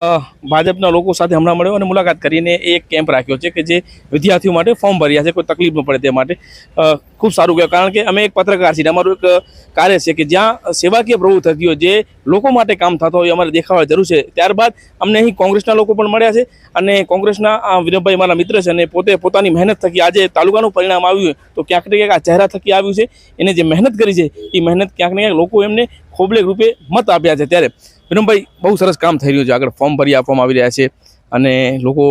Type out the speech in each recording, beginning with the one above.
ભાજપના લોકો સાથે હમણાં મળ્યો અને મુલાકાત કરીને એક કેમ્પ રાખ્યો છે કે જે વિદ્યાર્થીઓ માટે ફોર્મ ભર્યા છે, કોઈ તકલીફ ન પડે તે માટે. ખૂબ સારું કહેવાય, કારણ કે અમે એક પત્રકાર છીએ, અમારું એક કાર્ય છે કે જ્યાં સેવાકીય પ્રવૃત્તિ થતી હોય, જે લોકો માટે કામ થતો હોય, અમારે દેખાવા જરૂર છે. ત્યારબાદ અમને અહીં કોંગ્રેસના લોકો પણ મળ્યા છે અને કોંગ્રેસના વિરમભાઈ મારા મિત્ર છે અને પોતે પોતાની મહેનત થકી આજે તાલુકાનું પરિણામ આવ્યું તો ક્યાંક ને ક્યાંક આ ચહેરા થકી આવ્યું છે. એને જે મહેનત કરી છે એ મહેનત ક્યાંક ને ક્યાંક લોકો એમને ખોબલે રૂપે મત આપ્યા છે. ત્યારે વિરમભાઈ, બહુ સરસ કામ થઈ રહ્યું છે, આગળ ફોર્મ ભરી આપવામાં આવી રહ્યા છે અને લોકો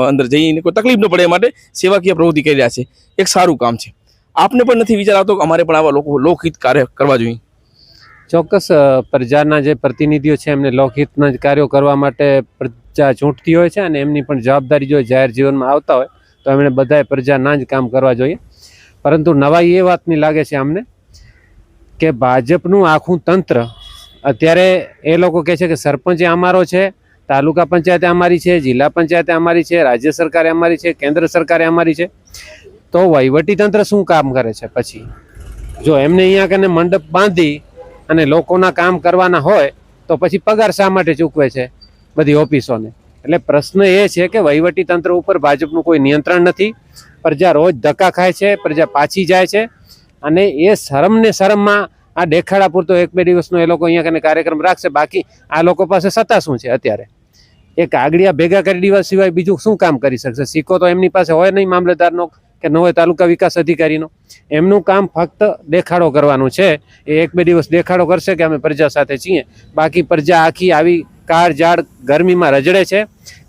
અંદર જઈને કોઈ તકલીફ ન પડે એ માટે સેવાકીય પ્રવૃત્તિ કરી રહ્યા છે. એક સારું કામ છે. આપને પણ નથી વિચાર આવતો કે અમારે પણ આવા લોકો લોકહિત કાર્ય કરવા જોઈએ? ચોક્કસ, પ્રજાના જે પ્રતિનિધિઓ છે એમને લોકહિતના જ કાર્યો કરવા માટે પ્રજા ચૂંટતી હોય છે અને એમની પણ જવાબદારી જો જાહેર જીવનમાં આવતા હોય તો એમણે બધાએ પ્રજાના જ કામ કરવા જોઈએ. પરંતુ નવાઈ એ વાતની લાગે છે અમને કે ભાજપનું આખું તંત્ર અત્યારે એ લોકો કહે છે કે સરપંચ અમારો છે, તાલુકા પંચાયતે અમારી છે, જિલ્લા પંચાયતે અમારી છે, રાજ્ય સરકારે અમારી છે, કેન્દ્ર સરકારે અમારી છે. તો વહીવટી તંત્ર શું કામ કરે છે? પછી જો એમને અહીંયા કને મંડપ બાંધી અને લોકોના કામ કરવાના હોય તો પછી પગાર શા માટે ચૂકવે છે બધી ઓફિસોને? એટલે પ્રશ્ન એ છે કે વહીવટી તંત્ર ઉપર ભાજપનું કોઈ નિયંત્રણ નથી. પ્રજા રોજ ધક્કા ખાય છે, પ્રજા પાછી જાય છે અને એ શરમને શરમમાં આ દેખાડા પૂરતો 1-2 દિવસનો એ લોકો અહીંયા કને કાર્યક્રમ રાખશે. બાકી આ લોકો પાસે સત્તા શું છે અત્યારે? એ કાગડિયા ભેગા કરી દેવા સિવાય બીજું શું કામ કરી શકશે? સિક્કો તો એમની પાસે હોય નહીં, મામલતદારનો કે ન હોય તાલુકા વિકાસ અધિકારીનો. એમનું કામ ફક્ત દેખાડો કરવાનું છે. એ 1-2 દિવસ દેખાડો કરશે કે અમે પ્રજા સાથે છીએ, બાકી પ્રજા આખી આવી કાળઝાળ ગરમીમાં રજડે છે.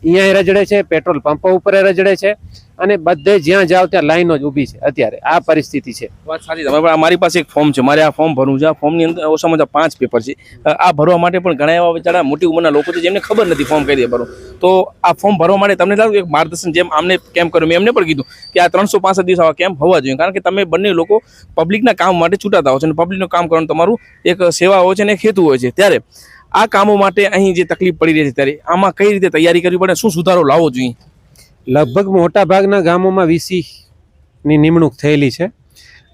અહીંયા રજડે છે, પેટ્રોલ પંપો ઉપર રજડે છે અને બધે જ્યાં જાઓ ત્યાં લાઈનો જ ઊભી છે. અત્યારે આ પરિસ્થિતિ છે. વાત સાચી. મારી પાસે એક ફોર્મ છે, મારે આ ફોર્મ ભરવું છે. આ ફોર્મની અંદર ઓછામાં ઓછા 5 પેપર છે. આ ભરવા માટે પણ ઘણા એવા બિચારા મોટી ઉંમરના લોકો છે જેમને ખબર નથી ફોર્મ કઈ રીતે ભરો. તો આ ફોર્મ ભરવા માટે તમને લાગે એક માર્ગદર્શન, જેમ આમને કેમ્પ કર્યો, મેં એમને પણ કીધું કે આ 365 દિવસ આવા કેમ્પ હોવા જોઈએ, કારણ કે તમે બંને લોકો પબ્લિકના કામ માટે છૂટાતા હોય છે અને પબ્લિકનું કામ કરવાનું તમારું એક સેવા હોય છે અને એક હેતુ હોય છે. ત્યારે આ કામો માટે અહીં જે તકલીફ પડી રહી છે, ત્યારે આમાં કઈ રીતે તૈયારી કરવી પડે, શું સુધારો લાવવો જોઈએ? લગભગ મોટા ભાગના ગામોમાં વીસીની નિમણૂક થયેલી છે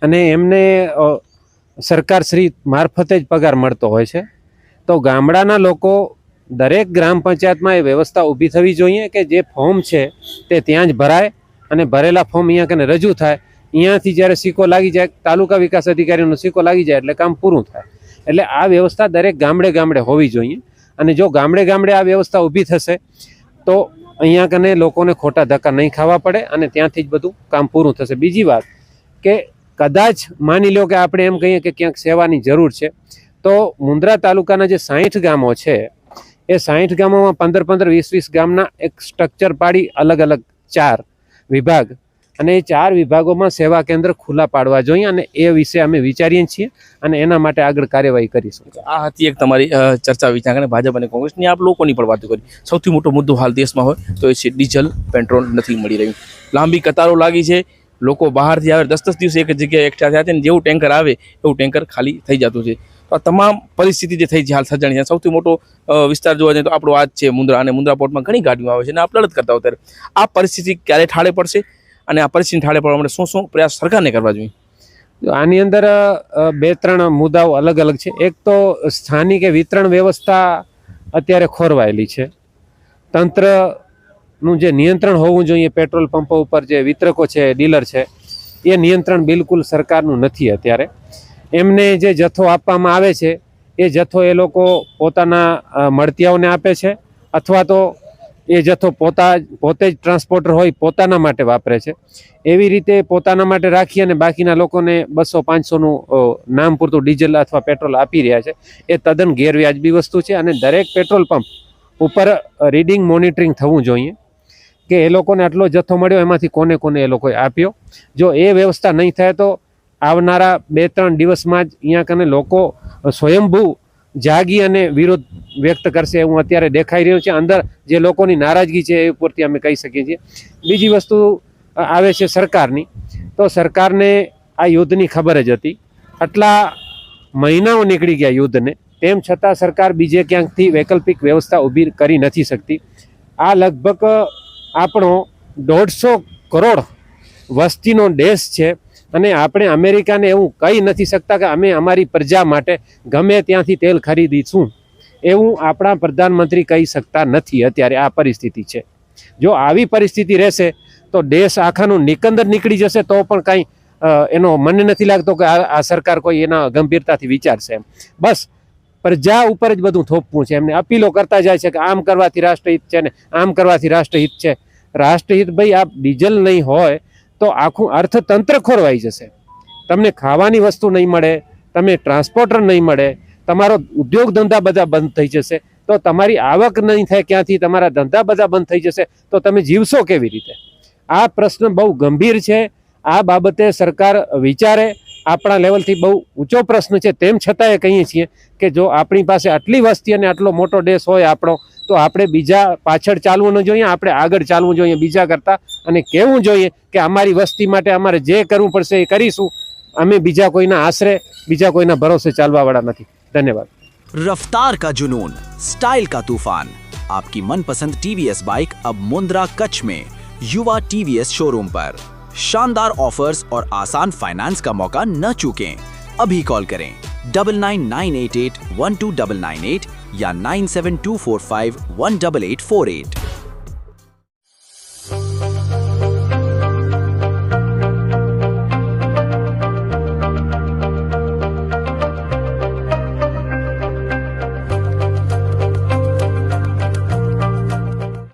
અને એમને સરકારશ્રી મારફતે જ પગાર મળતો હોય છે. તો ગામડાના લોકો દરેક ગ્રામ પંચાયતમાં એ વ્યવસ્થા ઊભી થવી જોઈએ કે જે ફોર્મ છે તે ત્યાં જ ભરાય અને ભરેલા ફોર્મ અહીંયા કને રજૂ થાય. અહીંયાથી જ્યારે સિક્કો લાગી જાય, તાલુકા વિકાસ અધિકારીનો સિક્કો લાગી જાય એટલે કામ પૂરું થાય. એટલે આ વ્યવસ્થા દરેક ગામડે ગામડે હોવી જોઈએ અને જો ગામડે ગામડે આ વ્યવસ્થા ઊભી થશે તો અહીંયા કને લોકોને ખોટા ધક્કા નહીં ખાવા પડે અને ત્યાંથી જ બધું કામ પૂરું થશે. બીજી વાત કે કદાચ માની લો કે આપણે એમ કહીએ કે ક્યાંક સેવાની જરૂર છે, તો મુન્દ્રા તાલુકાના જે 60 ગામો છે એ 60 ગામોમાં 15-15, 20-20 ગામના એક સ્ટ્રક્ચર પાડી અલગ અલગ 4 વિભાગ અને એ 4 વિભાગોમાં સેવા કેન્દ્ર ખુલ્લા પાડવા જોઈએ અને એ વિશે અમે વિચારીએ છીએ અને એના માટે આગળ કાર્યવાહી કરીશું. આ હતી એક તમારી ચર્ચા વિચારણા ભાજપ અને કોંગ્રેસની. આપ લોકોની પણ વાતો કરી. સૌથી મોટો મુદ્દો હાલ દેશમાં હોય તો એ છે ડીઝલ, પેટ્રોલ નથી મળી રહ્યું. લાંબી કતારો લાગી છે, લોકો બહારથી આવે, 10-10 દિવસ એક જગ્યાએ એકઠા થયા છે અને જેવું ટેન્કર આવે એવું ટેન્કર ખાલી થઈ જતું છે. તો આ તમામ પરિસ્થિતિ જે થઈ છે હાલ સર્જાણી છે. સૌથી મોટો વિસ્તાર જોવા જઈએ તો આપણો આ જ છે મુન્દ્રા, અને મુન્દ્રા પોર્ટમાં ઘણી ગાડીઓ આવે છે અને આપ લડત કરતા હોય. ત્યારે આ પરિસ્થિતિ ક્યારે ઠાળે પડશે અને આ પરિસ્થિતિ ઠાળે પડવા માટે શું શું પ્રયાસ સરકારને કરવા જોઈએ? આની અંદર 2-3 મુદ્દાઓ અલગ અલગ છે. એક તો સ્થાનિક વિતરણ વ્યવસ્થા અત્યારે ખોરવાયેલી છે. તંત્રનું જે નિયંત્રણ હોવું જોઈએ પેટ્રોલ પંપો ઉપર જે વિતરકો છે, ડીલર છે, એ નિયંત્રણ બિલકુલ સરકારનું નથી. અત્યારે એમને જે જથ્થો આપવામાં આવે છે એ જથ્થો એ લોકો પોતાના મળતિયાઓને આપે છે અથવા તો એ જથ્થો પોતે જ ટ્રાન્સપોર્ટર હોય પોતાના માટે વાપરે છે. એવી રીતે પોતાના માટે રાખી અને બાકીના લોકોને 200-500નું નામ પૂરતું ડીઝલ અથવા પેટ્રોલ આપી રહ્યા છે. એ તદ્દન ગેરવ્યાજબી વસ્તુ છે અને દરેક પેટ્રોલ પંપ ઉપર રીડિંગ મોનિટરિંગ થવું જોઈએ કે એ લોકોને આટલો જથ્થો મળ્યો, એમાંથી કોને કોને એ લોકોએ આપ્યો. જો એ વ્યવસ્થા નહીં થાય તો આવનારા 2-3 દિવસમાં જ અહીંયા કને લોકો સ્વયંભૂ જાગી અને વિરોધ વ્યક્ત કરશે એવું અત્યારે દેખાઈ રહ્યું છે. અંદર જે લોકોની નારાજગી છે એ ઉપરથી અમે કહી શકીએ છીએ. બીજી વસ્તુ આવે છે સરકારની. તો સરકારને આ યુદ્ધની ખબર જ હતી. આટલા મહિનાઓ નીકળી ગયા યુદ્ધને, તેમ છતાં સરકાર બીજે ક્યાંકથી વૈકલ્પિક વ્યવસ્થા ઊભી કરી નથી શકતી. આ લગભગ આપણો 150 કરોડ વસ્તીનો દેશ છે અને આપણે અમેરિકાને એવું કહી નથી શકતા કે અમે અમારી પ્રજા માટે ગમે ત્યાંથી તેલ ખરીદીશું. એવું આપણા પ્રધાનમંત્રી કહી શકતા નથી. અત્યારે આ પરિસ્થિતિ છે. જો આવી પરિસ્થિતિ રહેશે તો દેશ આખાનું નિકંદર નીકળી જશે તો પણ કાંઈ એનો મને નથી લાગતો કે આ સરકાર કોઈ એના ગંભીરતાથી વિચારશે એમ. બસ પ્રજા ઉપર જ બધું થોપવું છે. એમને અપીલો કરતા જાય છે કે આમ કરવાથી રાષ્ટ્રહિત છે ને આમ કરવાથી રાષ્ટ્રહિત છે. રાષ્ટ્રહિત ભાઈ, આ ડીઝલ નહીં હોય તો આખું અર્થતંત્ર ખોરવાઈ જશે. તમને ખાવાની વસ્તુ નહીં મળે, તમે ટ્રાન્સપોર્ટર નહીં મળે, તમારો ઉદ્યોગ ધંધા બધા બંધ થઈ જશે, તો તમારી આવક નહીં થાય ક્યાંથી, તમારા ધંધા બધા બંધ થઈ જશે, તો તમે જીવશો કેવી રીતે? આ પ્રશ્ન બહુ ગંભીર છે. આ બાબતે સરકાર વિચારે. આપણા લેવલથી બહુ ઊંચો પ્રશ્ન છે, તેમ છતાંય કહીએ છીએ કે જો આપણી પાસે આટલી વસ્તી અને આટલો મોટો દેશ હોય આપણો, તો આપણે બીજા પાછળ ચાલવું ન જોઈએ, આપણે આગળ ચાલવું જોઈએ બીજા કરતાં, અને કહેવું જોઈએ કે અમારી વસ્તી માટે અમારે જે કરવું પડશે એ કરીશું. અમે બીજા કોઈના આશરે, બીજા કોઈના ભરોસે ચાલવાવાળા નથી. ધન્યવાદ. रफ्तार का जुनून, स्टाइल का तूफान, आपकी मनपसंद टीवीएस बाइक अब मुंद्रा कच्छ में युवा टीवीएस शोरूम पर। शानदार ऑफर्स और आसान फाइनेंस का मौका न चूकें। अभी कॉल करें 9998812998 या 9724518848।